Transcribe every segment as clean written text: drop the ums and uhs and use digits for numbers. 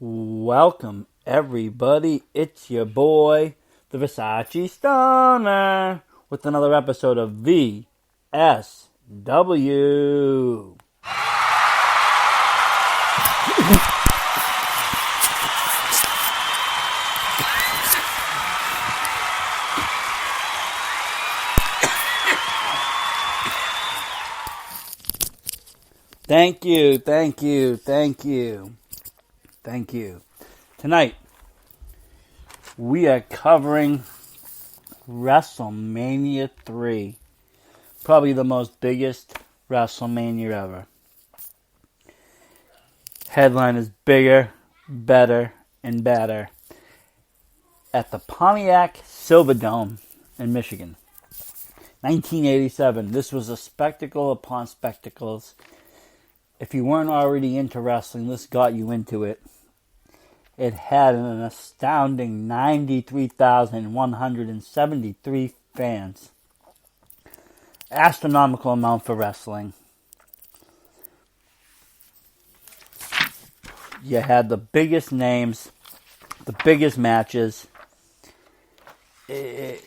Welcome, everybody. It's your boy, the Versace Stoner, with another episode of VSW. Thank you. Tonight, we are covering Wrestlemania 3. Probably the most biggest Wrestlemania ever. Headline is bigger, better, and better. At the Pontiac Silverdome in Michigan. 1987. This was a spectacle upon spectacles. If you weren't already into wrestling, this got you into it. It had an astounding 93,173 fans. Astronomical amount for wrestling. You had the biggest names, the biggest matches. Vince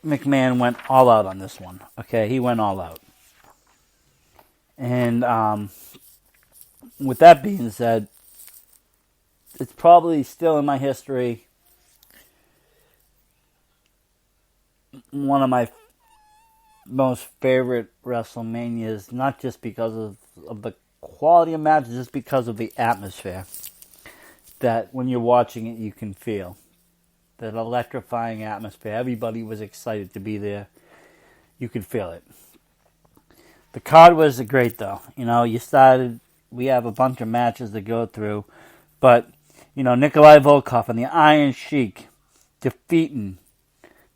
McMahon went all out on this one. Okay, he went all out. And with that being said, it's probably still in my history one of my most favorite WrestleManias, not just because of the quality of matches, just because of the atmosphere that when you're watching it you can feel. That electrifying atmosphere. Everybody was excited to be there. You could feel it. The card was great, though. You know, we have a bunch of matches to go through. But, you know, Nikolai Volkov and the Iron Sheik defeating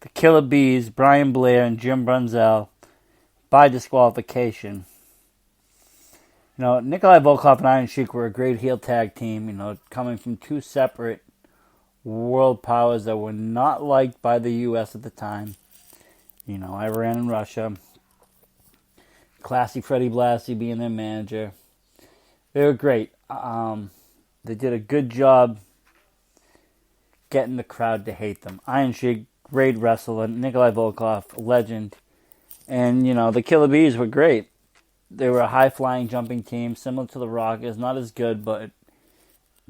the Killer Bees, Brian Blair and Jim Brunzell by disqualification. You know, Nikolai Volkov and Iron Sheik were a great heel tag team, you know, coming from two separate world powers that were not liked by the U.S. at the time. You know, Iran and Russia. Classy Freddie Blassie being their manager. They were great. They did a good job getting the crowd to hate them. Iron Sheik, great wrestler. Nikolai Volkov, legend. And, you know, the Killer Bees were great. They were a high-flying jumping team, similar to the Rockers. Not as good, but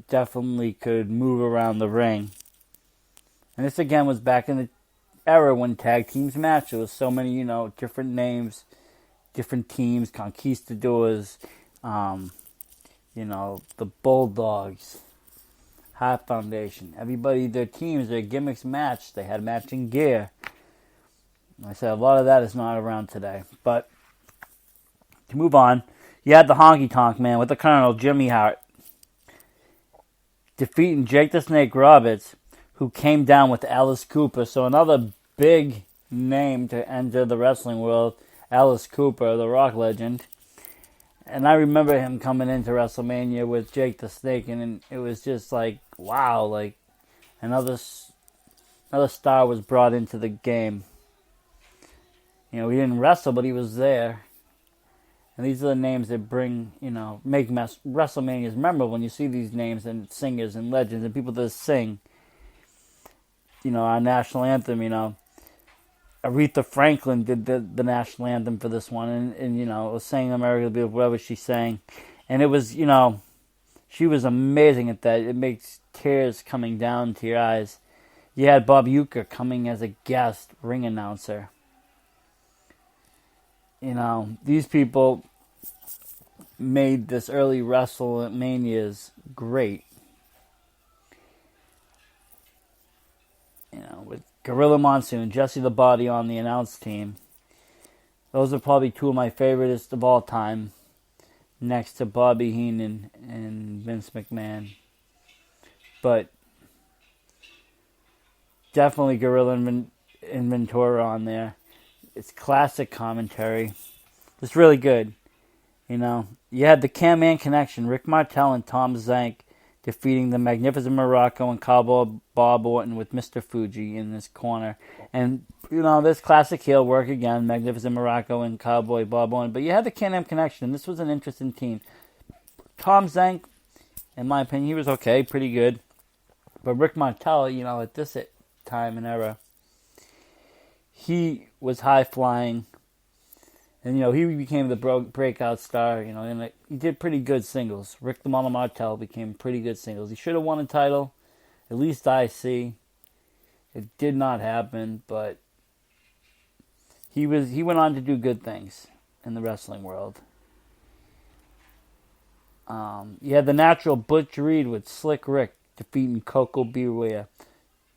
definitely could move around the ring. And this, again, was back in the era when tag teams matched. There was so many, you know, different names, different teams, Conquistadors, you know, the Bulldogs, Hart Foundation. Everybody, their teams, their gimmicks matched. They had matching gear. Like I said, a lot of that is not around today. But to move on, you had the Honky Tonk Man with the Colonel, Jimmy Hart, defeating Jake the Snake Roberts, who came down with Alice Cooper. So another big name to enter the wrestling world. Alice Cooper, the Rock legend. And I remember him coming into WrestleMania with Jake the Snake, and it was just like, wow, like another star was brought into the game. You know, he didn't wrestle, but he was there. And these are the names that bring, you know, make WrestleManias memorable. When you see these names and singers and legends and people that sing, you know, our national anthem, you know. Aretha Franklin did the national anthem for this one, and you know, was saying America the Beautiful, whatever she sang. And it was, you know, she was amazing at that. It makes tears coming down to your eyes. You had Bob Uecker coming as a guest ring announcer. You know, these people made this early WrestleManias great. You know, with Gorilla Monsoon, Jesse the Body on the announce team. Those are probably two of my favorites of all time, next to Bobby Heenan and Vince McMahon. But definitely Gorilla and Ventura on there. It's classic commentary. It's really good. You know, you had the Can-Man Connection, Rick Martel and Tom Zank defeating the Magnificent Morocco and Cowboy Bob Orton with Mr. Fuji in this corner. And, you know, this classic heel work again, Magnificent Morocco and Cowboy Bob Orton. But you had the Can-Am Connection. This was an interesting team. Tom Zank, In my opinion, he was okay, pretty good. But Rick Martel, at this time and era, he was high-flying. And, he became the breakout star, and he did pretty good singles. Rick the Model Martel became pretty good singles. He should have won a title, at least IC. It did not happen, but he went on to do good things in the wrestling world. You had the Natural Butch Reed with Slick Rick defeating Coco Beware.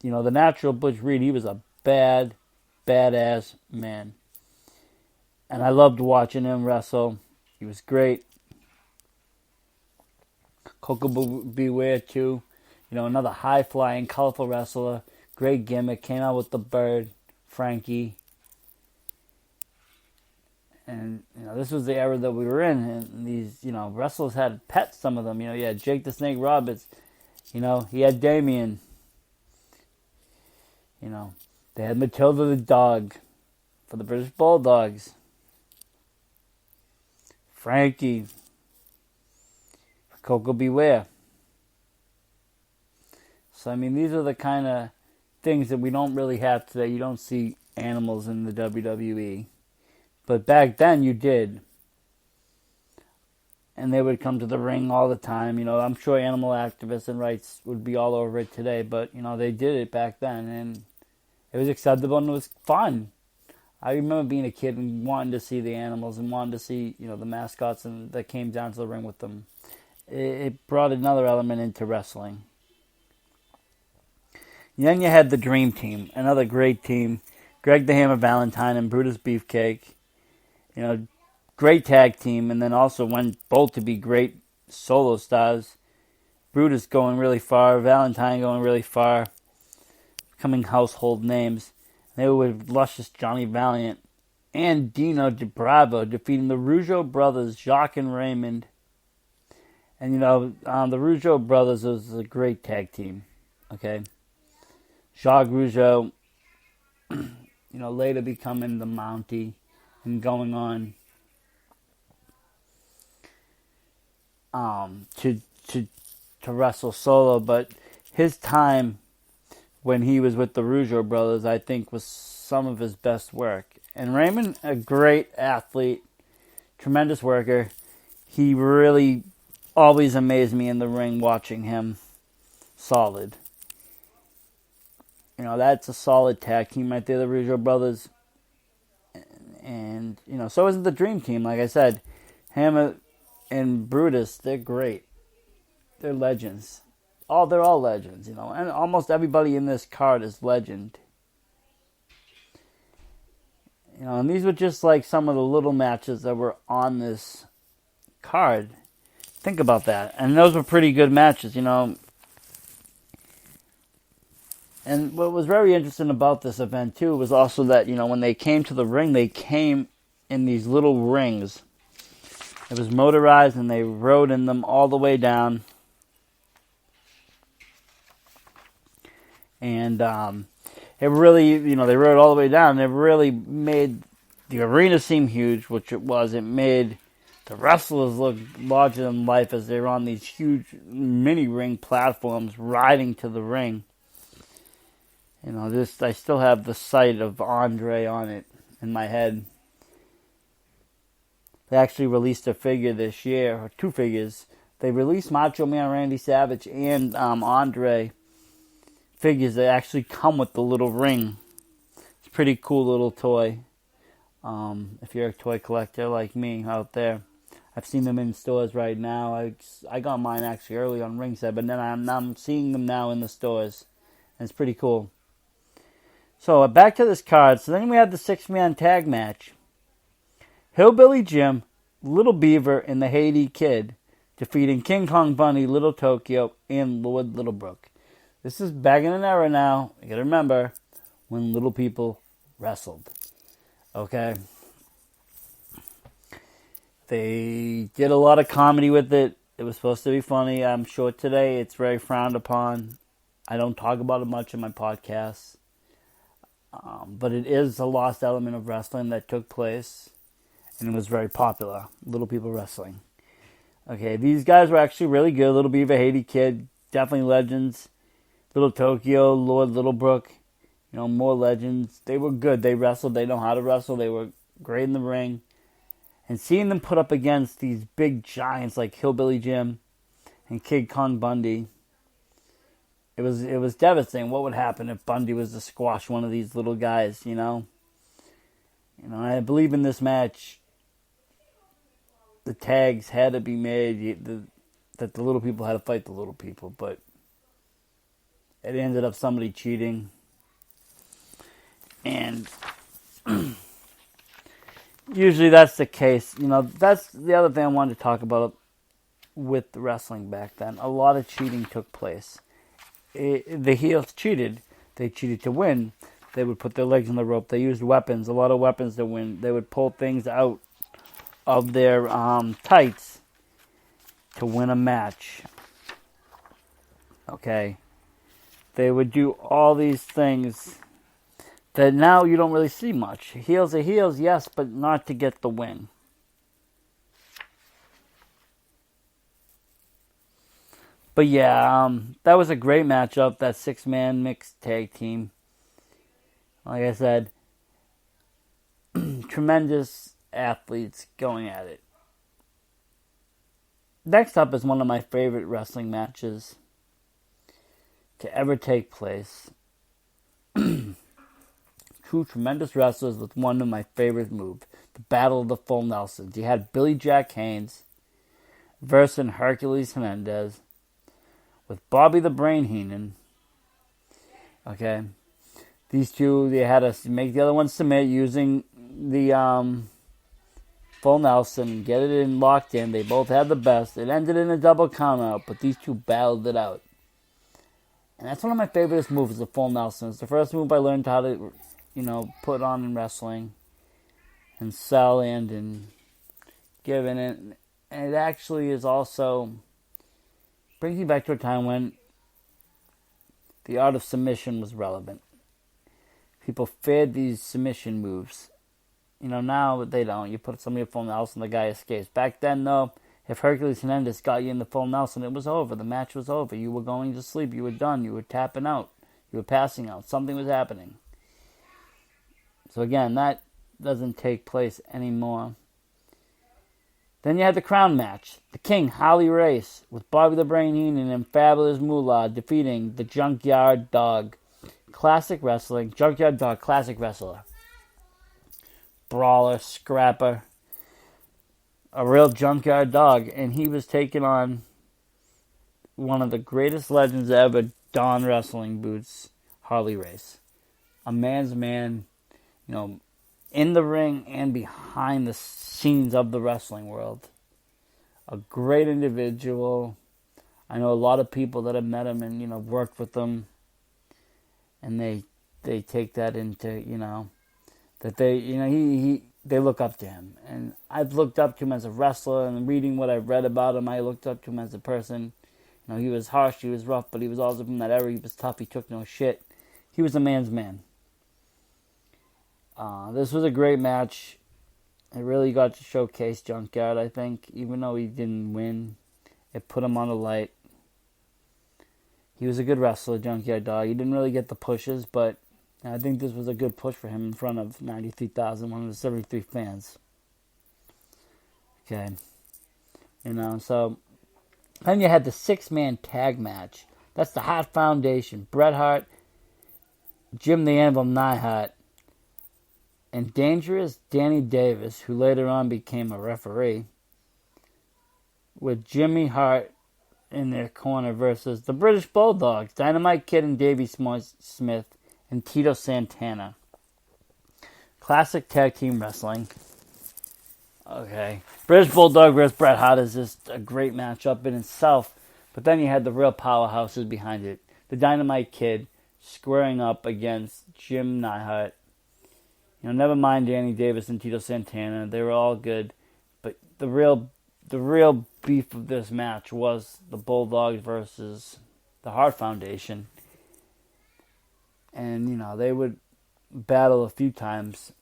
The Natural Butch Reed, he was a badass man. And I loved watching him wrestle. He was great. Coco Beware, too. Another high-flying, colorful wrestler. Great gimmick. Came out with the bird, Frankie. And, this was the era that we were in. And these, wrestlers had pets, some of them. You had Jake the Snake Roberts. He had Damien. They had Matilda the dog for the British Bulldogs. Frankie. Coco Beware. So, these are the kind of things that we don't really have today. You don't see animals in the WWE. But back then, you did. And they would come to the ring all the time. I'm sure animal activists and rights would be all over it today. But, they did it back then. And it was acceptable and it was fun. I remember being a kid and wanting to see the animals and wanting to see, the mascots and that came down to the ring with them. It brought another element into wrestling. Then you had the Dream Team, another great team. Greg the Hammer Valentine and Brutus Beefcake. Great tag team, and then also went both to be great solo stars. Brutus going really far, Valentine going really far, becoming household names. They were with luscious Johnny Valiant and Dino de Bravo defeating the Rougeau brothers, Jacques and Raymond. And, the Rougeau brothers was a great tag team, okay? Jacques Rougeau, later becoming the Mountie and going on to wrestle solo. But his time when he was with the Rougeau brothers, I think, was some of his best work. And Raymond, a great athlete, tremendous worker. He really always amazed me in the ring watching him. Solid. That's a solid tag team right there, the Rougeau brothers. And, so isn't the Dream Team, like I said. Hammer and Brutus, they're great. They're legends. They're all legends, and almost everybody in this card is legend. And these were just like some of the little matches that were on this card. Think about that. And those were pretty good matches, And what was very interesting about this event, too, was also that, when they came to the ring, they came in these little rings. It was motorized, and they rode in them all the way down. And it really, they rode all the way down. And it really made the arena seem huge, which it was. It made the wrestlers look larger than life as they were on these huge mini ring platforms riding to the ring. I still have the sight of Andre on it in my head. They actually released a figure this year, or two figures. They released Macho Man Randy Savage and Andre figures that actually come with the little ring. It's a pretty cool little toy. If you're a toy collector like me out there. I've seen them in stores right now. I got mine actually early on Ringside, but then I'm seeing them now in the stores. And it's pretty cool. So back to this card. So then we had the 6-man tag match. Hillbilly Jim, Little Beaver, and the Haiti Kid defeating King Kong Bunny, Little Tokyo, and Lord Littlebrook. This is back in an era now, you gotta remember, when little people wrestled. Okay? They did a lot of comedy with it. It was supposed to be funny. I'm sure today it's very frowned upon. I don't talk about it much in my podcasts. But it is a lost element of wrestling that took place. And it was very popular. Little people wrestling. Okay, these guys were actually really good. Little Beaver, Haiti Kid, definitely legends. Little Tokyo, Lord Littlebrook, more legends. They were good. They wrestled. They know how to wrestle. They were great in the ring. And seeing them put up against these big giants like Hillbilly Jim and Kid Kong Bundy, it was devastating. What would happen if Bundy was to squash one of these little guys, I believe in this match, the tags had to be made, that the little people had to fight the little people, but it ended up somebody cheating. And usually that's the case. That's the other thing I wanted to talk about with the wrestling back then. A lot of cheating took place. The heels cheated. They cheated to win. They would put their legs on the rope. They used weapons, a lot of weapons to win. They would pull things out of their tights to win a match. Okay. They would do all these things that now you don't really see much. Heels are heels, yes, but not to get the win. But yeah, that was a great matchup, that 6-man mixed tag team. Like I said, tremendous athletes going at it. Next up is one of my favorite wrestling matches to ever take place. Two tremendous wrestlers with one of my favorite moves, the Battle of the Full Nelsons. You had Billy Jack Haynes versus Hercules Hernandez with Bobby the Brain Heenan. Okay. These two, they had to make the other one submit using the Full Nelson, get it in locked in. They both had the best. It ended in a double count out, but these two battled it out. And that's one of my favorite moves, the Full Nelson. It's the first move I learned how to, put on in wrestling and sell and give in it. And it actually is also, brings me back to a time when the art of submission was relevant. People feared these submission moves. Now they don't. You put somebody in Full Nelson, the guy escapes. Back then, though, if Hercules Hernandez got you in the Full Nelson, it was over. The match was over. You were going to sleep. You were done. You were tapping out. You were passing out. Something was happening. So again, that doesn't take place anymore. Then you had the crown match. The King, Harley Race, with Bobby the Brain Heenan and Fabulous Moolah defeating the Junkyard Dog. Classic wrestling. Junkyard Dog, classic wrestler. Brawler, scrapper. A real junkyard dog. And he was taking on one of the greatest legends ever, don wrestling boots, Harley Race. A man's man, in the ring and behind the scenes of the wrestling world. A great individual. I know a lot of people that have met him and, worked with him. And they take that into, that they look up to him. And I've looked up to him as a wrestler, and reading what I've read about him, I looked up to him as a person. He was harsh, he was rough, but he was also from that era. He was tough, he took no shit. He was a man's man. This was a great match. It really got to showcase Junkyard, I think. Even though he didn't win, it put him on the light. He was a good wrestler, Junkyard Dog. He didn't really get the pushes, but I think this was a good push for him in front of 93,173 fans. Okay. So then you had the 6-man tag match. That's the Hart Foundation. Bret Hart, Jim the Anvil Neidhart, and Dangerous Danny Davis, who later on became a referee, with Jimmy Hart in their corner versus the British Bulldogs, Dynamite Kid and Davey Smith, and Tito Santana. Classic tag team wrestling. Okay. British Bulldog versus Bret Hart is just a great matchup in itself. But then you had the real powerhouses behind it. The Dynamite Kid squaring up against Jim Neidhart. Never mind Danny Davis and Tito Santana. They were all good. But the real beef of this match was the Bulldogs versus the Hart Foundation. And, they would battle a few times.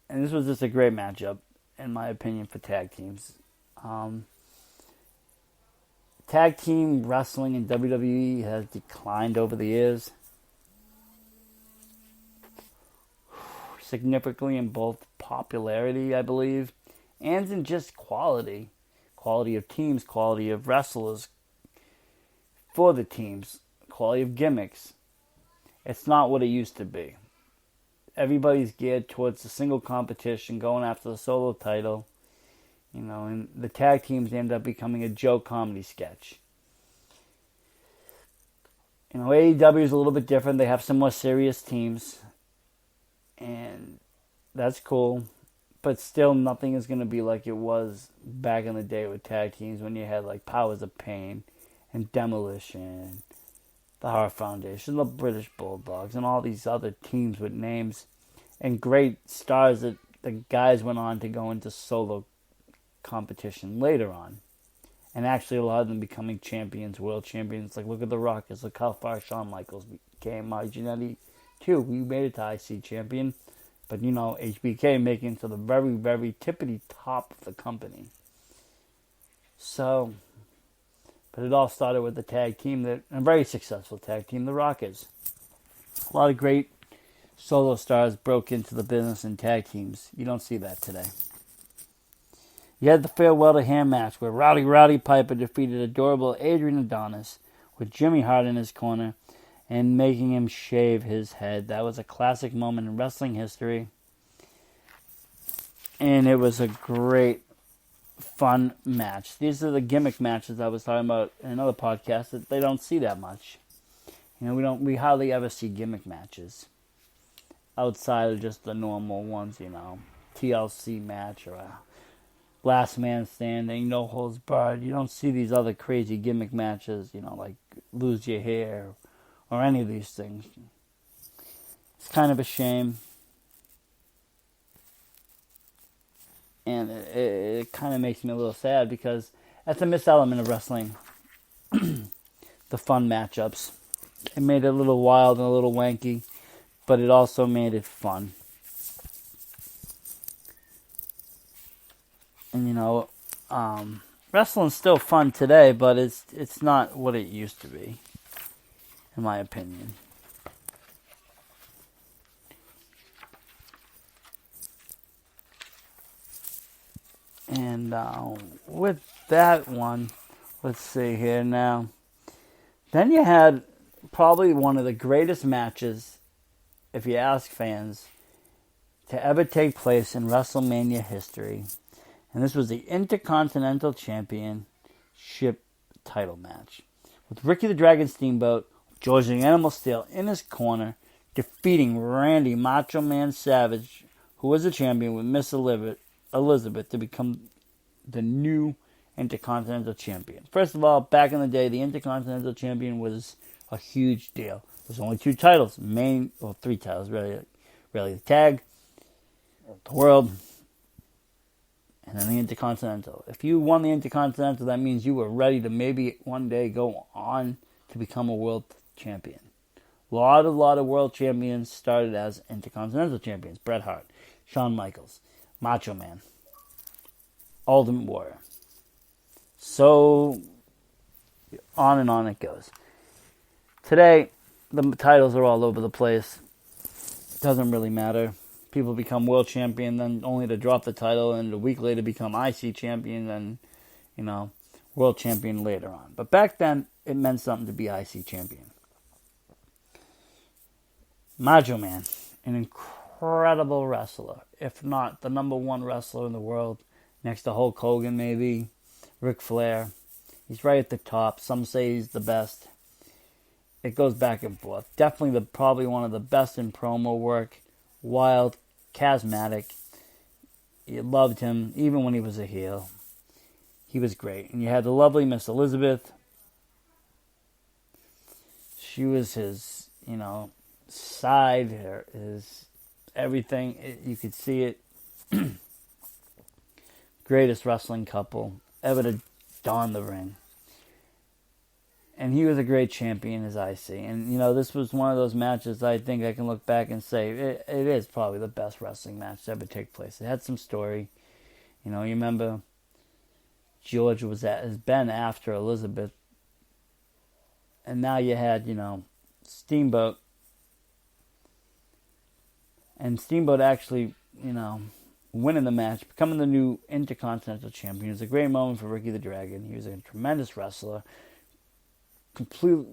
And this was just a great matchup, in my opinion, for tag teams. Tag team wrestling in WWE has declined over the years significantly in both popularity, I believe, and in just quality. Quality of teams, quality of wrestlers for the teams, quality of gimmicks. It's not what it used to be. Everybody's geared towards the single competition, going after the solo title. And the tag teams end up becoming a joke comedy sketch. AEW is a little bit different. They have some more serious teams. And that's cool. But still, nothing is going to be like it was back in the day with tag teams when you had like Powers of Pain and Demolition, the Heart Foundation, the British Bulldogs, and all these other teams with names and great stars that the guys went on to go into solo competition later on, and actually a lot of them becoming champions, world champions. Like, look at the Rockets, look how far Shawn Michaels became. Marginelli too, we made it to IC champion, but HBK making it to the very, very tippity top of the company. So, but it all started with the tag team, a very successful tag team, the Rockets. A lot of great solo stars broke into the business in tag teams. You don't see that today. You had the Farewell to Ham match where Rowdy Piper defeated adorable Adrian Adonis with Jimmy Hart in his corner and making him shave his head. That was a classic moment in wrestling history. And it was a great, fun match. These are the gimmick matches I was talking about in another podcast that they don't see that much. We hardly ever see gimmick matches outside of just the normal ones, TLC match or a last man standing, no holds barred. You don't see these other crazy gimmick matches, like lose your hair or any of these things. It's kind of a shame. And it kind of makes me a little sad because that's a missed element of wrestling. The fun matchups. It made it a little wild and a little wanky, but it also made it fun. And wrestling's still fun today, but it's not what it used to be, in my opinion. And with that one, let's see here now. Then you had probably one of the greatest matches, if you ask fans, to ever take place in WrestleMania history. And this was the Intercontinental Championship title match. With Ricky the Dragon Steamboat, George the Animal Steele in his corner, defeating Randy Macho Man Savage, who was a champion with Miss Elizabeth to become the new Intercontinental Champion. First of all, back in the day, the Intercontinental Champion was a huge deal. There's only two titles, three titles, really. The tag, the world, and then the Intercontinental. If you won the Intercontinental, that means you were ready to maybe one day go on to become a world champion. A lot of world champions started as Intercontinental champions. Bret Hart, Shawn Michaels, Macho Man, Ultimate Warrior. So on and on it goes. Today, the titles are all over the place. Doesn't really matter. People become world champion, then only to drop the title, and a week later become IC champion, then, world champion later on. But back then, it meant something to be IC champion. Macho Man, an incredible wrestler, if not the number one wrestler in the world, next to Hulk Hogan maybe, Ric Flair. He's right at the top. Some say he's the best. It goes back and forth. Definitely probably one of the best in promo work. Wild, charismatic. You loved him even when he was a heel. He was great. And you had the lovely Miss Elizabeth. She was his, side, his everything. You could see it. Greatest wrestling couple ever to don the ring. And he was a great champion, as I see. And, this was one of those matches I think I can look back and say it is probably the best wrestling match to ever take place. It had some story. You remember George has been after Elizabeth. And now you had, Steamboat. And Steamboat actually, winning the match, becoming the new Intercontinental Champion. It was a great moment for Ricky the Dragon. He was a tremendous wrestler. Complete,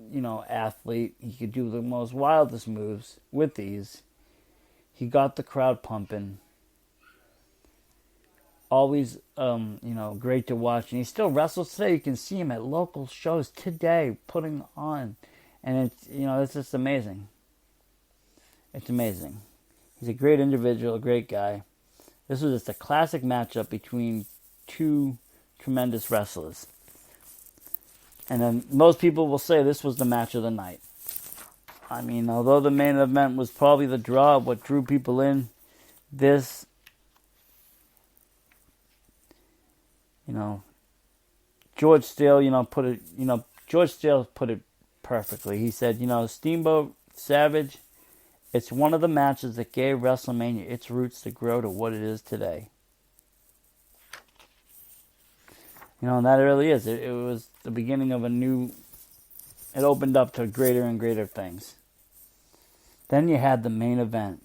athlete. He could do the most wildest moves with ease. He got the crowd pumping. Always, great to watch. And he still wrestles today. You can see him at local shows today putting on. And it's just amazing. It's amazing. He's a great individual, a great guy. This was just a classic matchup between two tremendous wrestlers. And then most people will say this was the match of the night. I mean, although the main event was probably the draw, what drew people in, this, George Steele, put it perfectly. He said, Steamboat Savage, it's one of the matches that gave WrestleMania its roots to grow to what it is today. And that really is. It was the beginning of it opened up to greater and greater things. Then you had the main event.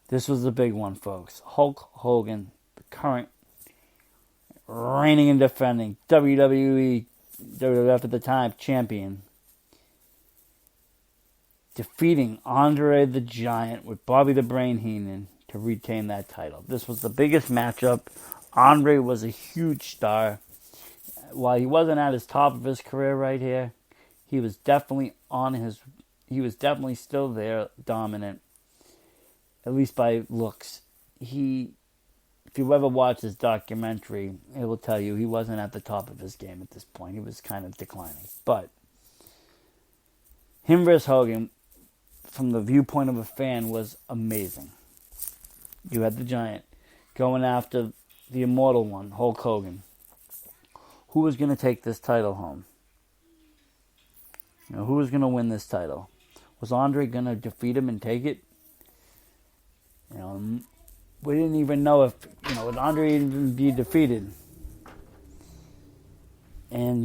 This was the big one, folks. Hulk Hogan, the current reigning and defending WWF at the time champion, defeating Andre the Giant with Bobby the Brain Heenan to retain that title. This was the biggest matchup. Andre was a huge star. While he wasn't at his top of his career right here, he was definitely still there, dominant, at least by looks. If you ever watch his documentary, it will tell you he wasn't at the top of his game at this point. He was kind of declining. But him versus Hogan, from the viewpoint of a fan, was amazing. You had the Giant going after the immortal one, Hulk Hogan. Who was going to take this title home? Who was going to win this title? Was Andre going to defeat him and take it? We didn't even know if, would Andre even be defeated? And,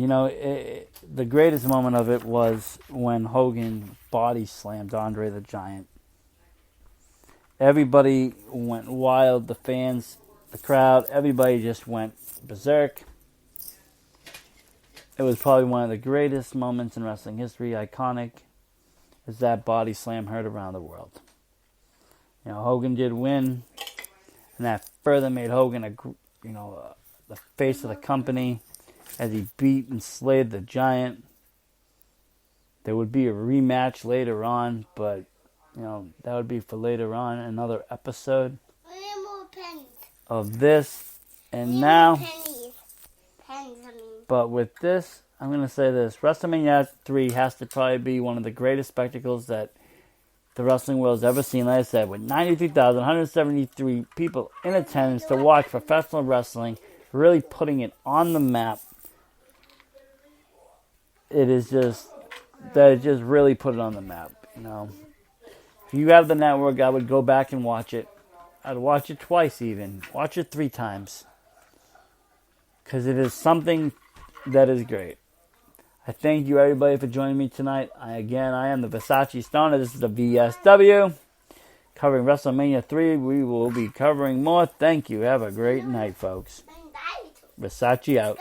the greatest moment of it was when Hogan body slammed Andre the Giant. Everybody went wild. The fans, the crowd, everybody just went berserk. It was probably one of the greatest moments in wrestling history, iconic, as that body slam heard around the world. Hogan did win, and that further made Hogan the face of the company as he beat and slayed the Giant. There would be a rematch later on, but that would be for later on, another episode of this. And now, but with this, I'm going to say this. WrestleMania 3 has to probably be one of the greatest spectacles that the wrestling world has ever seen. Like I said, with 93,173 people in attendance to watch professional wrestling, really putting it on the map. It just really put it on the map, If you have the network, I would go back and watch it. I'd watch it twice even. Watch it 3 times. Because it is something that is great. I thank you everybody for joining me tonight. I am the Versace Stoner. This is the VSW. Covering WrestleMania 3. We will be covering more. Thank you. Have a great night, folks. Versace out.